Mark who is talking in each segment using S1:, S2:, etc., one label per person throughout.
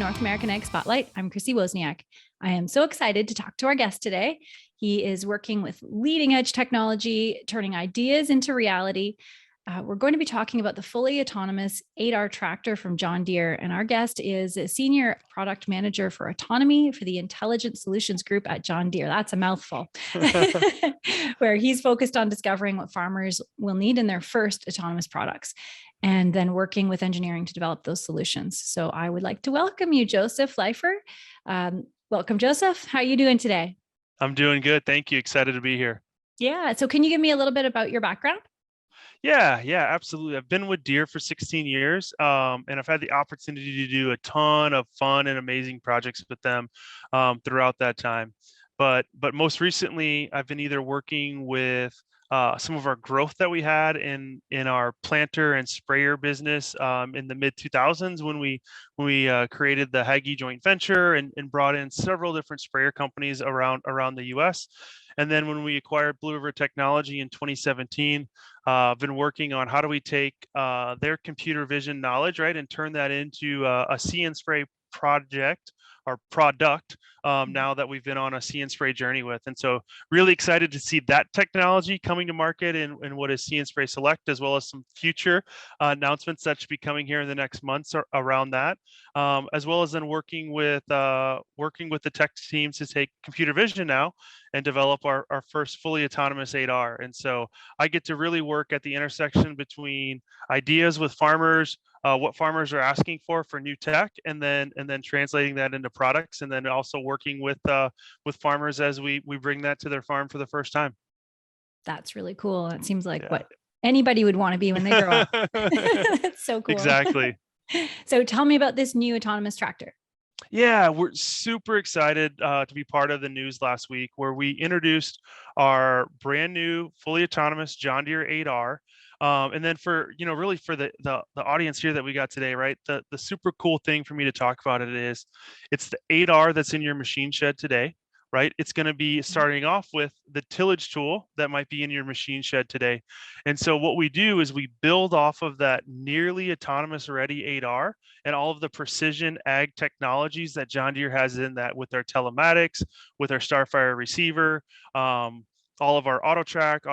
S1: North American Ag Spotlight. I'm Chrissy Wozniak. I am so excited to talk to our guest today. He is working with leading edge technology, turning ideas into reality. We're going to be talking about the fully autonomous 8R tractor from John Deere. And our guest is a senior product manager for autonomy for the Intelligent Solutions Group at John Deere. That's a mouthful, where he's focused on discovering what farmers will need in their first autonomous products and then working with engineering to develop those solutions. So I would like to welcome you, Joseph Liefer. Welcome, Joseph. How are you doing today?
S2: I'm doing good. Thank you. Excited to be here.
S1: Yeah. So can you give me a little bit about your background?
S2: Yeah, absolutely. I've been with Deere for 16 years, and I've had the opportunity to do a ton of fun and amazing projects with them throughout that time. But most recently, I've been either working with some of our growth that we had in our planter and sprayer business in the mid 2000s when we created the Hagee joint venture and brought in several different sprayer companies around the U.S. And then when we acquired Blue River Technology in 2017, I've been working on how do we take their computer vision knowledge, right, and turn that into a See and Spray project or product now that we've been on a See and Spray journey with. And so really excited to see that technology coming to market in what is See and Spray Select, as well as some future announcements that should be coming here in the next months around that, as well as then working with the tech teams to take computer vision now and develop our first fully autonomous 8R. And so I get to really work at the intersection between ideas with farmers, what farmers are asking for new tech, and then translating that into products, and then also working with farmers as we bring that to their farm for the first time.
S1: That's really cool. It seems like what anybody would want to be when they grow up. That's so cool.
S2: Exactly.
S1: So tell me about this new autonomous tractor.
S2: Yeah, we're super excited to be part of the news last week where we introduced our brand new fully autonomous John Deere 8R. And then for the audience here that we got today, right? The super cool thing for me to talk about it's the 8R that's in your machine shed today, right? It's going to be starting off with the tillage tool that might be in your machine shed today. And so what we do is we build off of that nearly autonomous ready 8R and all of the precision ag technologies that John Deere has in that, with our telematics, with our Starfire receiver, all of our auto track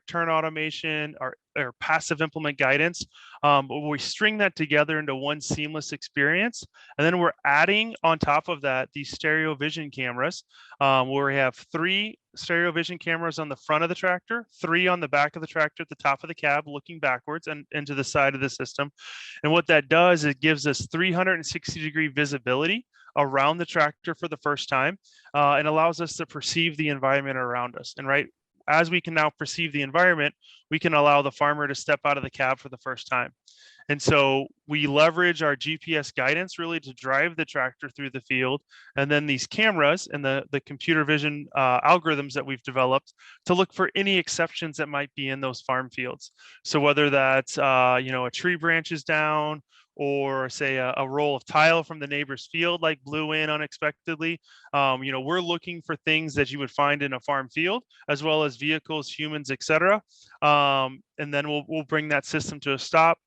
S2: turn automation, our passive implement guidance. But we string that together into one seamless experience. And then we're adding on top of that these stereo vision cameras, where we have 3 stereo vision cameras on the front of the tractor, 3 on the back of the tractor at the top of the cab, looking backwards and to the side of the system. And what that does, it gives us 360-degree visibility around the tractor for the first time, and allows us to perceive the environment around us. And right, as we can now perceive the environment, we can allow the farmer to step out of the cab for the first time. And so we leverage our GPS guidance really to drive the tractor through the field. And then these cameras and the computer vision algorithms that we've developed to look for any exceptions that might be in those farm fields. So whether that's, a tree branch is down, or say a roll of tile from the neighbor's field like blew in unexpectedly. We're looking for things that you would find in a farm field, as well as vehicles, humans, etc. And then we'll bring that system to a stop,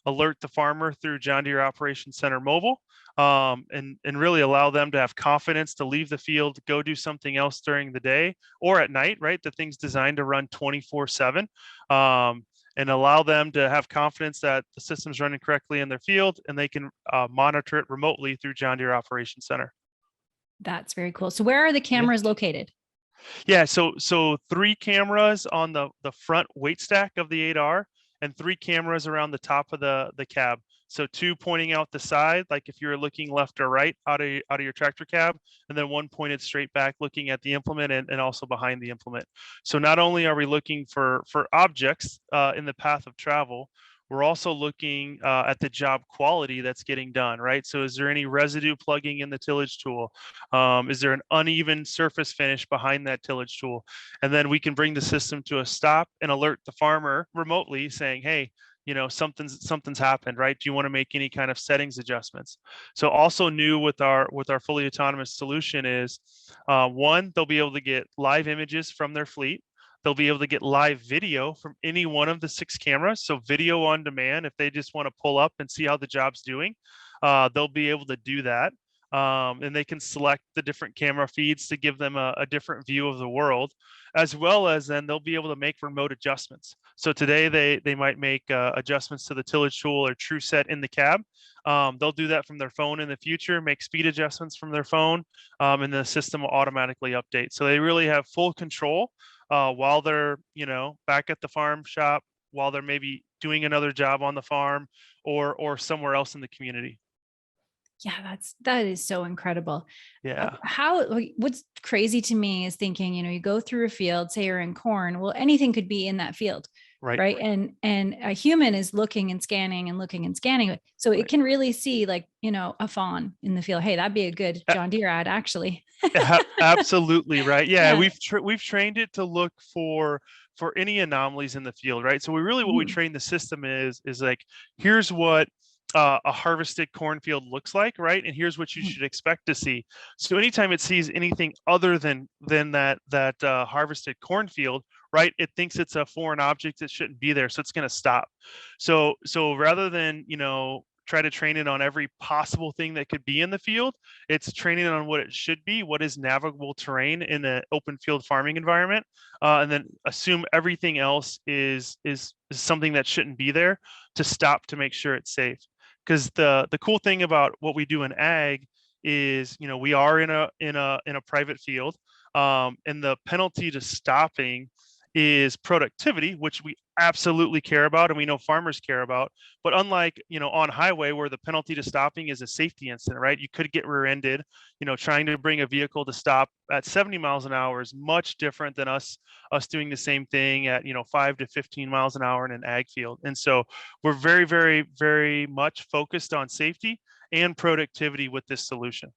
S2: alert the farmer through John Deere Operations Center Mobile, and really allow them to have confidence to leave the field, go do something else during the day or at night, right? The thing's designed to run 24/7. And allow them to have confidence that the system's running correctly in their field, and they can monitor it remotely through John Deere Operations Center.
S1: That's very cool. So where are the cameras located?
S2: Yeah, so 3 cameras on the front weight stack of the 8R, and 3 cameras around the top of the cab. So 2 pointing out the side, like if you're looking left or right out of your tractor cab, and then 1 pointed straight back looking at the implement and also behind the implement. So not only are we looking for objects in the path of travel, we're also looking at the job quality that's getting done, right? So is there any residue plugging in the tillage tool? Is there an uneven surface finish behind that tillage tool? And then we can bring the system to a stop and alert the farmer remotely saying, hey, something's happened, right? Do you want to make any kind of settings adjustments? So also new with our fully autonomous solution is, one, they'll be able to get live images from their fleet. They'll be able to get live video from any one of the 6 cameras. So video on demand, if they just want to pull up and see how the job's doing, they'll be able to do that. and they can select the different camera feeds to give them a different view of the world, as well as then they'll be able to make remote adjustments. So today they might make adjustments to the tillage tool or TruSet in the cab. They'll do that from their phone in the future, make speed adjustments from their phone, and the system will automatically update. So they really have full control while they're, back at the farm shop, while they're maybe doing another job on the farm or somewhere else in the community.
S1: Yeah, that is so incredible.
S2: Yeah.
S1: What's crazy to me is thinking, you go through a field, say you're in corn, well, anything could be in that field,
S2: Right.
S1: right? And a human is looking and scanning and looking and scanning. So it can really see like, a fawn in the field. Hey, that'd be a good John Deere ad, actually.
S2: Absolutely right. Yeah,
S1: Yeah.
S2: we've trained it to look for any anomalies in the field, right? So what we train the system is like, here's what a harvested cornfield looks like, right? And here's what you should expect to see. So anytime it sees anything other than that harvested cornfield, right, it thinks it's a foreign object that shouldn't be there, so it's going to stop. So rather than try to train it on every possible thing that could be in the field, it's training on what it should be, what is navigable terrain in an open field farming environment, and then assume everything else is something that shouldn't be there, to stop, to make sure it's safe. Because the cool thing about what we do in ag is, we are in a private field, and the penalty to stopping is productivity, which we absolutely care about and we know farmers care about. But unlike, on highway, where the penalty to stopping is a safety incident, right? You could get rear-ended. Trying to bring a vehicle to stop at 70 miles an hour is much different than us doing the same thing at 5 to 15 miles an hour in an ag field. And so we're very, very, very much focused on safety and productivity with this solution.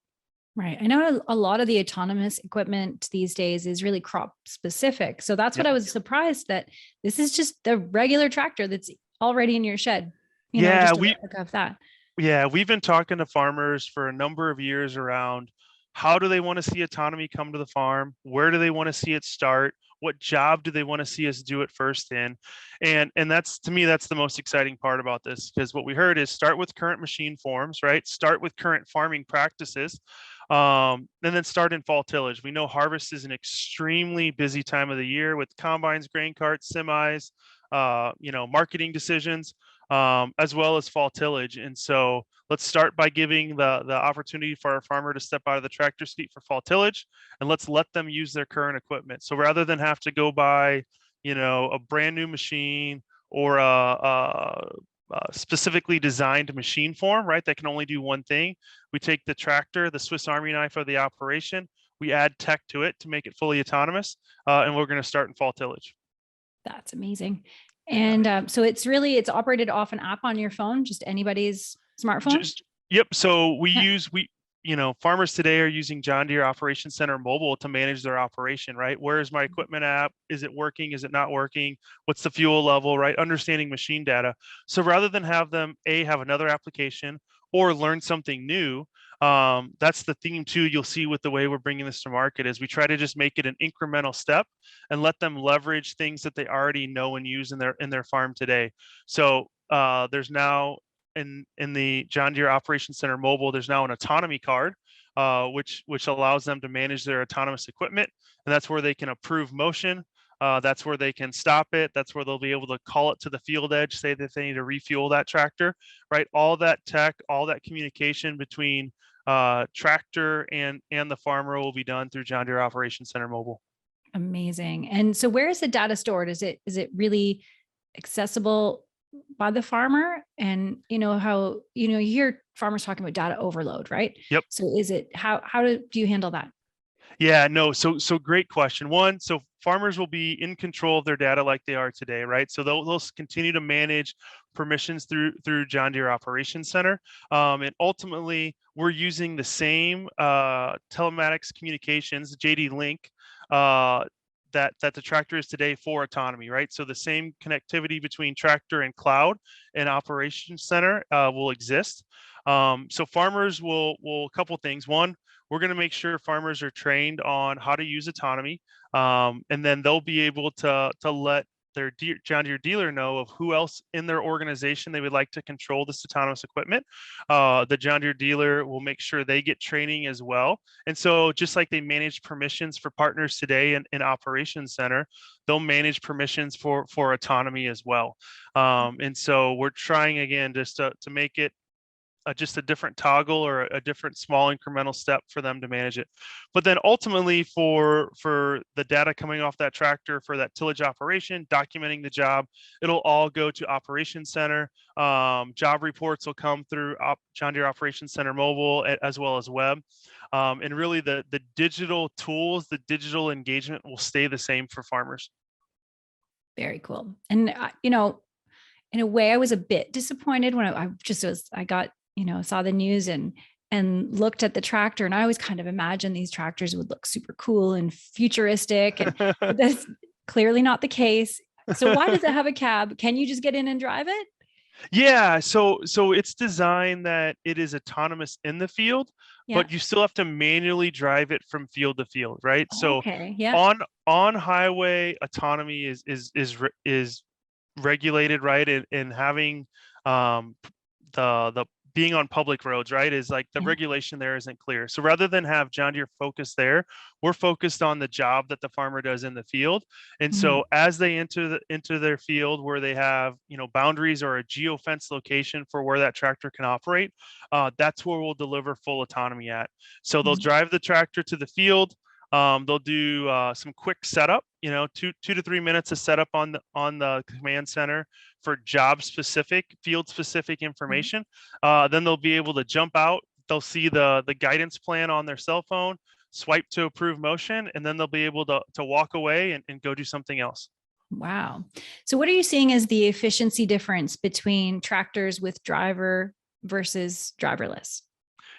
S1: Right. I know a lot of the autonomous equipment these days is really crop specific. So that's what I was surprised that this is just the regular tractor that's already in your shed.
S2: Yeah,
S1: just a replica of that.
S2: Yeah, we've been talking to farmers for a number of years around how do they want to see autonomy come to the farm? Where do they want to see it start? What job do they want to see us do it first in? And that's, to me, that's the most exciting part about this, because what we heard is start with current machine forms, right? Start with current farming practices, and then start in fall tillage. We know harvest is an extremely busy time of the year with combines, grain carts, semis, marketing decisions, as well as fall tillage. And so let's start by giving the opportunity for our farmer to step out of the tractor seat for fall tillage, and let's let them use their current equipment. So rather than have to go buy, a brand new machine or a specifically designed machine form, right, that can only do one thing, we take the tractor, the Swiss Army knife of the operation, we add tech to it to make it fully autonomous, and we're going to start in fall tillage.
S1: That's amazing. And so it's operated off an app on your phone, just anybody's smartphone.
S2: Yep. So farmers today are using John Deere Operations Center Mobile to manage their operation, right? Where's my equipment app? Is it working? Is it not working? What's the fuel level, right? Understanding machine data. So rather than have them have another application or learn something new, that's the theme too. You'll see with the way we're bringing this to market is we try to just make it an incremental step and let them leverage things that they already know and use in their farm today. So there's now in the John Deere Operations Center Mobile, there's now an autonomy card, which allows them to manage their autonomous equipment, and that's where they can approve motion. That's where they can stop it. That's where they'll be able to call it to the field edge, say that they need to refuel that tractor, right? All that tech, all that communication between tractor and the farmer will be done through John Deere Operations Center Mobile.
S1: Amazing. And so where is the data stored? Is it really accessible by the farmer? And how, you hear farmers talking about data overload, right?
S2: Yep.
S1: So is it, how do you handle that?
S2: Yeah, no. So great question. One, so farmers will be in control of their data like they are today, right? So they'll continue to manage permissions through John Deere Operations Center, and ultimately we're using the same telematics communications JD Link that the tractor is today for autonomy, right? So the same connectivity between tractor and cloud and Operations Center will exist. So farmers will a couple things. One, we're going to make sure farmers are trained on how to use autonomy, and then they'll be able to let their John Deere dealer know of who else in their organization they would like to control this autonomous equipment. The John Deere dealer will make sure they get training as well. And so just like they manage permissions for partners today in Operations Center, they'll manage permissions for autonomy as well. And so we're trying again just to make it just a different toggle or a different small incremental step for them to manage it. But then ultimately for the data coming off that tractor for that tillage operation, documenting the job, it'll all go to Operations Center. Job reports will come through John Deere Operations Center mobile as well as web. And really the digital tools, the digital engagement will stay the same for farmers.
S1: Very cool. And, in a way, I was a bit disappointed when I got, saw the news and looked at the tractor, and I always kind of imagined these tractors would look super cool and futuristic, and that's clearly not the case. So why does it have a cab? Can you just get in and drive it?
S2: Yeah, so it's designed that it is autonomous in the field,
S1: Yeah.
S2: but you still have to manually drive it from field to field, right? So
S1: Okay. Yeah.
S2: on highway autonomy is regulated, right? And having the being on public roads, right, is like the
S1: Yeah.
S2: regulation there isn't clear. So rather than have John Deere focus there, we're focused on the job that the farmer does in the field. And so as they enter their field where they have, boundaries or a geofence location for where that tractor can operate, that's where we'll deliver full autonomy at. So they'll drive the tractor to the field. They'll do some quick setup, 2 to 3 minutes of setup on the command center for job specific, field specific information. Then they'll be able to jump out. They'll see the guidance plan on their cell phone, swipe to approve motion, and then they'll be able to walk away and go do something else.
S1: Wow. So what are you seeing as the efficiency difference between tractors with driver versus driverless?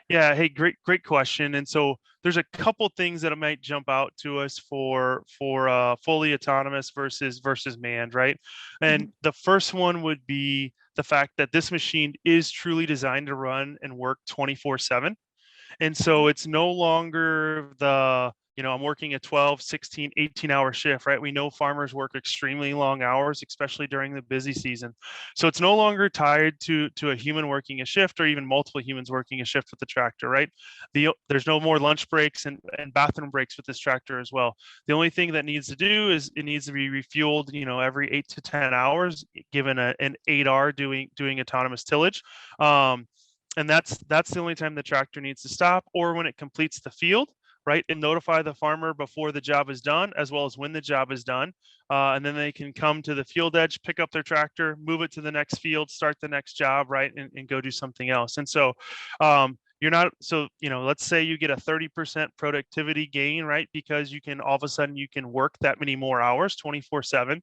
S2: Yeah. Hey, great question. And so there's a couple things that might jump out to us for fully autonomous versus manned, right? And the first one would be the fact that this machine is truly designed to run and work 24/7. And so it's no longer I'm working a 12, 16, 18-hour shift, right? We know farmers work extremely long hours, especially during the busy season. So it's no longer tied to a human working a shift or even multiple humans working a shift with the tractor, right? There's no more lunch breaks and bathroom breaks with this tractor as well. The only thing that needs to do is it needs to be refueled, every 8 to 10 hours, given an 8R doing autonomous tillage. And that's the only time the tractor needs to stop, or when it completes the field, right, and notify the farmer before the job is done, as well as when the job is done. And then they can come to the field edge, pick up their tractor, move it to the next field, start the next job, right, and go do something else. And so let's say you get a 30% productivity gain, right, because all of a sudden you can work that many more hours 24/7.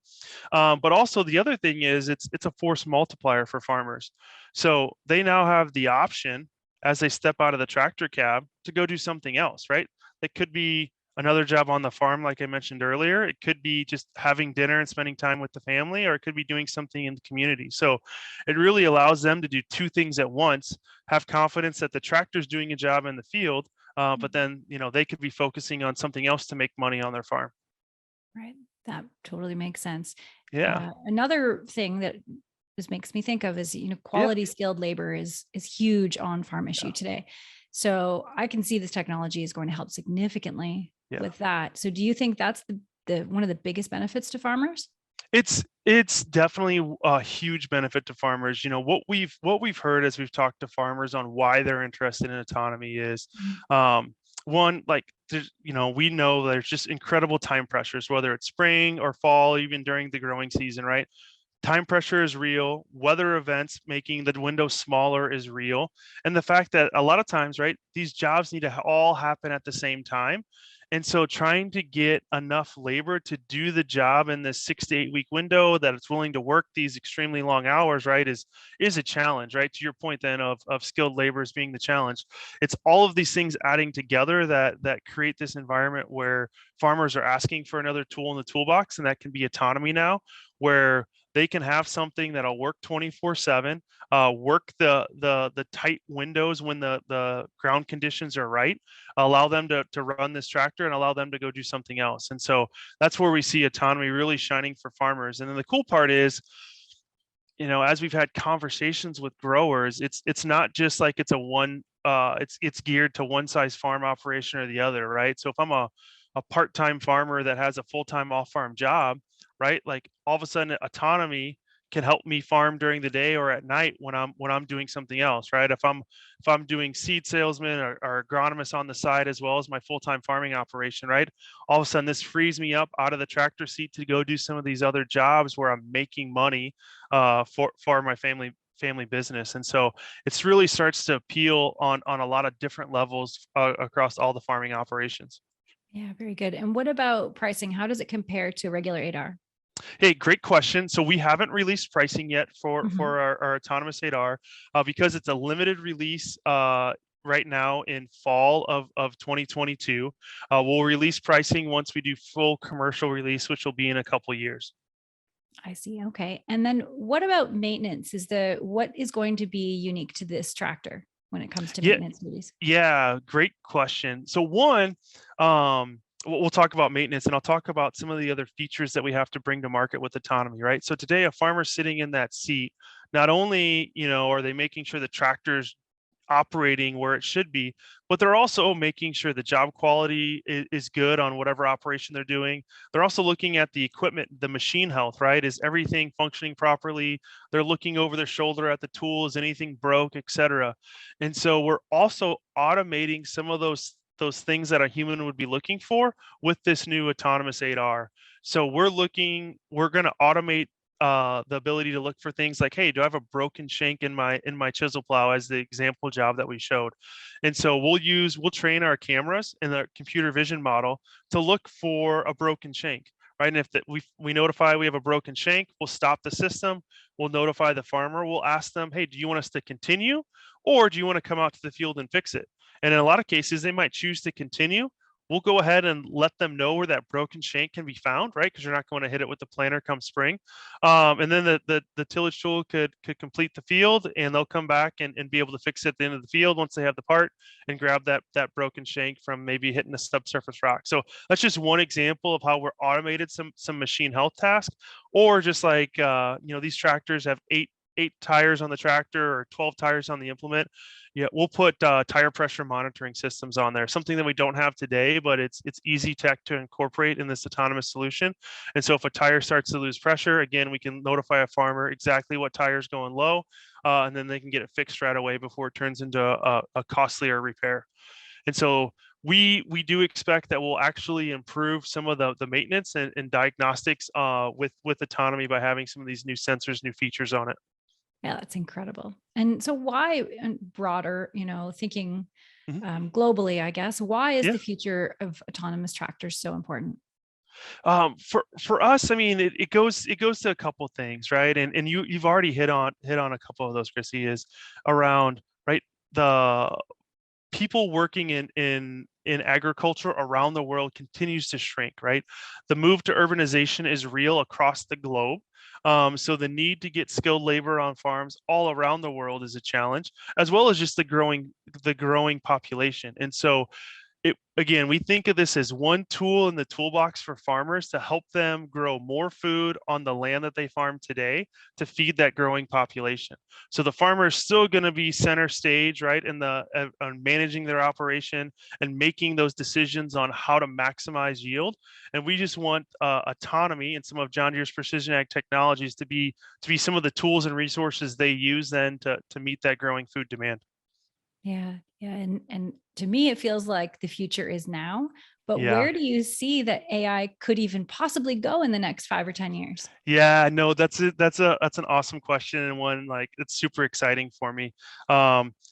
S2: But also the other thing is it's a force multiplier for farmers. So they now have the option as they step out of the tractor cab to go do something else, right? It could be another job on the farm, like I mentioned earlier. It could be just having dinner and spending time with the family, or it could be doing something in the community. So it really allows them to do two things at once, have confidence that the tractor's doing a job in the field, but then, they could be focusing on something else to make money on their farm.
S1: Right. That totally makes sense.
S2: Yeah.
S1: Another thing that this makes me think of is, quality skilled labor is huge on farm issue today. So I can see this technology is going to help significantly with that. So do you think that's the one of the biggest benefits to farmers?
S2: It's definitely a huge benefit to farmers. What we've heard as we've talked to farmers on why they're interested in autonomy is one, like we know there's just incredible time pressures, whether it's spring or fall, even during the growing season, right? Time pressure is real. Weather events making the window smaller is real. And the fact that a lot of times, right, these jobs need to all happen at the same time. And so trying to get enough labor to do the job in this 6 to 8 week window that it's willing to work these extremely long hours, right, is a challenge, right? To your point then of skilled labor as being the challenge. It's all of these things adding together that create this environment where farmers are asking for another tool in the toolbox, and that can be autonomy now, where they can have something that'll work 24/7, work the tight windows when the ground conditions are right, allow them to run this tractor and allow them to go do something else. And so that's where we see autonomy really shining for farmers. And then the cool part is, as we've had conversations with growers, it's not just like it's a one it's geared to one size farm operation or the other, right? So if I'm a part-time farmer that has a full-time off-farm job, right? Like all of a sudden autonomy can help me farm during the day or at night when I'm doing something else, right? If I'm doing seed salesman or agronomist on the side as well as my full-time farming operation, right? All of a sudden this frees me up out of the tractor seat to go do some of these other jobs where I'm making money for my family business. And so it's really starts to appeal on a lot of different levels across all the farming operations.
S1: Yeah, very good. And what about pricing? How does it compare to regular 8R?
S2: Hey, great question. So we haven't released pricing yet for
S1: Mhm.
S2: our autonomous 8R because it's a limited release right now in fall of 2022. We'll release pricing once we do full commercial release, which will be in a couple of years.
S1: I see. Okay. And then what about maintenance? What is going to be unique to this tractor when it comes to
S2: Yeah,
S1: maintenance duties?
S2: yeah, great question. So one, we'll talk about maintenance, and I'll talk about some of the other features that we have to bring to market with autonomy, right? So today, a farmer sitting in that seat, not only are they making sure the tractor's operating where it should be, but they're also making sure the job quality is good on whatever operation they're doing. They're also looking at the equipment, the machine health, right? Is everything functioning properly? They're looking over their shoulder at the tools, anything broke, etc. And so we're also automating some of those things that a human would be looking for with this new autonomous 8R. So we're going to automate the ability to look for things like, hey, do I have a broken shank in my chisel plow, as the example job that we showed. And so we'll train our cameras and the computer vision model to look for a broken shank, right? And if we notify we have a broken shank, we'll stop the system, we'll notify the farmer, we'll ask them, hey, do you want us to continue, or do you want to come out to the field and fix it? And in a lot of cases they might choose to continue. We'll go ahead and let them know where that broken shank can be found, right? Because you're not going to hit it with the planter come spring. And then the tillage tool could complete the field, and they'll come back and be able to fix it at the end of the field once they have the part and grab that broken shank from maybe hitting a subsurface rock. So that's just one example of how we're automated some machine health tasks, or just like these tractors have eight tires on the tractor or 12 tires on the implement. Yeah, we'll put tire pressure monitoring systems on there, something that we don't have today, but it's easy tech to incorporate in this autonomous solution. And so if a tire starts to lose pressure, again, we can notify a farmer exactly what tire is going low, and then they can get it fixed right away before it turns into a costlier repair. And so we do expect that we'll actually improve some of the maintenance and diagnostics with autonomy by having some of these new sensors, new features on it.
S1: Yeah, that's incredible. And so why, and broader, thinking
S2: Mhm.
S1: globally, I guess, why is
S2: Yeah.
S1: the future of autonomous tractors so important?
S2: For us, I mean, it goes to a couple things, right? And you've already hit on a couple of those, Chrissy, is around, right, the people working in agriculture around the world continues to shrink, right? The move to urbanization is real across the globe. So the need to get skilled labor on farms all around the world is a challenge, as well as just the growing population. And so again, we think of this as one tool in the toolbox for farmers to help them grow more food on the land that they farm today to feed that growing population. So the farmer is still going to be center stage, right, in on managing their operation and making those decisions on how to maximize yield. And we just want autonomy and some of John Deere's precision ag technologies to be some of the tools and resources they use then to meet that growing food demand.
S1: Yeah, yeah, and to me, it feels like the future is now. But
S2: Yeah.
S1: where do you see that AI could even possibly go in the next 5 or 10 years?
S2: Yeah, no, that's an awesome question, and one like it's super exciting for me.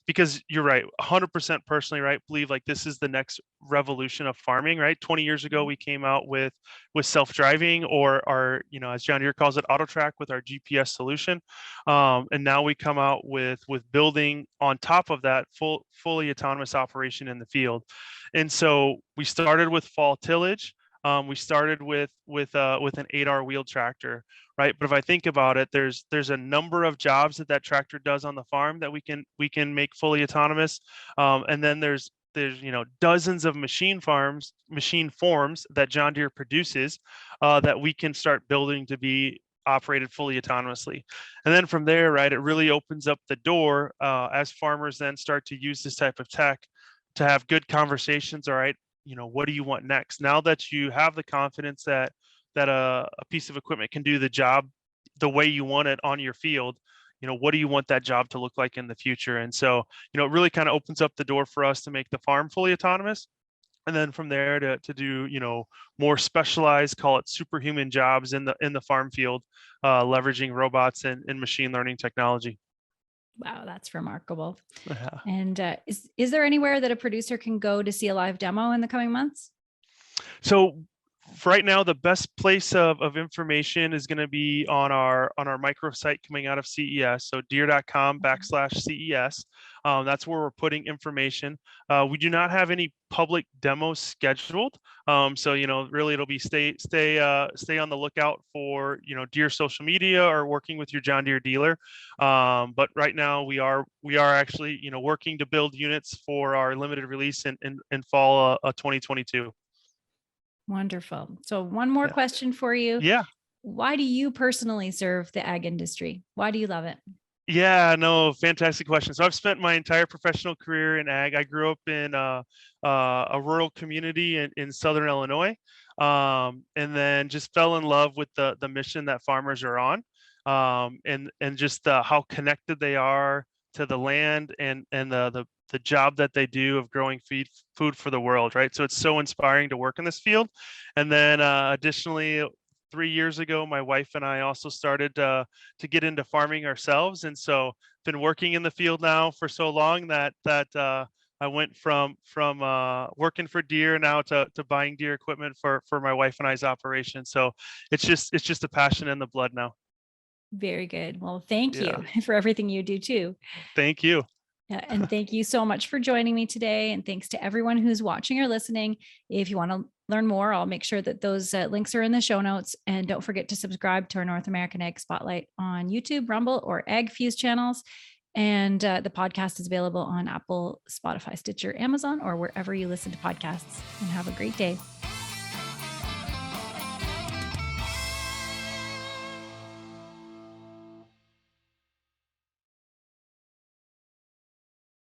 S2: Because you're right, 100% personally, right? Believe like this is the next revolution of farming, right? 20 years ago, we came out with self-driving, or our, as John Deere calls it, auto track with our GPS solution. And now we come out with building on top of that fully autonomous operation in the field. And so we started with fall tillage. We started with an 8R wheel tractor, right? But if I think about it, there's a number of jobs that tractor does on the farm that we can make fully autonomous, and then there's dozens of machine forms that John Deere produces that we can start building to be operated fully autonomously. And then from there, right, it really opens up the door as farmers then start to use this type of tech to have good conversations. All right, what do you want next? Now that you have the confidence that a piece of equipment can do the job the way you want it on your field, what do you want that job to look like in the future? And so, it really kind of opens up the door for us to make the farm fully autonomous. And then from there to do, more specialized, call it superhuman jobs in the farm field, leveraging robots and machine learning technology.
S1: Wow, that's remarkable.
S2: Yeah.
S1: And is there anywhere that a producer can go to see a live demo in the coming months?
S2: So for right now, the best place of information is going to be on our microsite coming out of CES. So deere.com/CES. That's where we're putting information. We do not have any public demos scheduled. So really it'll be stay on the lookout for Deere social media or working with your John Deere dealer. But right now we are actually working to build units for our limited release in fall 2022.
S1: Wonderful. So one more question for you.
S2: Yeah.
S1: Why do you personally serve the ag industry? Why do you love it?
S2: Yeah, no, fantastic question. So I've spent my entire professional career in ag. I grew up in a rural community in Southern Illinois, and then just fell in love with the mission that farmers are on, and just how connected they are to the land and the job that they do of growing food for the world, right? So it's so inspiring to work in this field. And then additionally, 3 years ago, my wife and I also started to get into farming ourselves, and so been working in the field now for so long that I went from working for Deere now to buying Deere equipment for my wife and I's operation. So it's just a passion in the blood now.
S1: Very good. Well, thank
S2: Yeah.
S1: you for everything you do too.
S2: Thank you.
S1: Yeah, and thank you so much for joining me today. And thanks to everyone who's watching or listening. If you want to learn more, I'll make sure that those links are in the show notes. And don't forget to subscribe to our North American Ag Spotlight on YouTube, Rumble, or Ag Fuse channels. And the podcast is available on Apple, Spotify, Stitcher, Amazon, or wherever you listen to podcasts. And have a great day.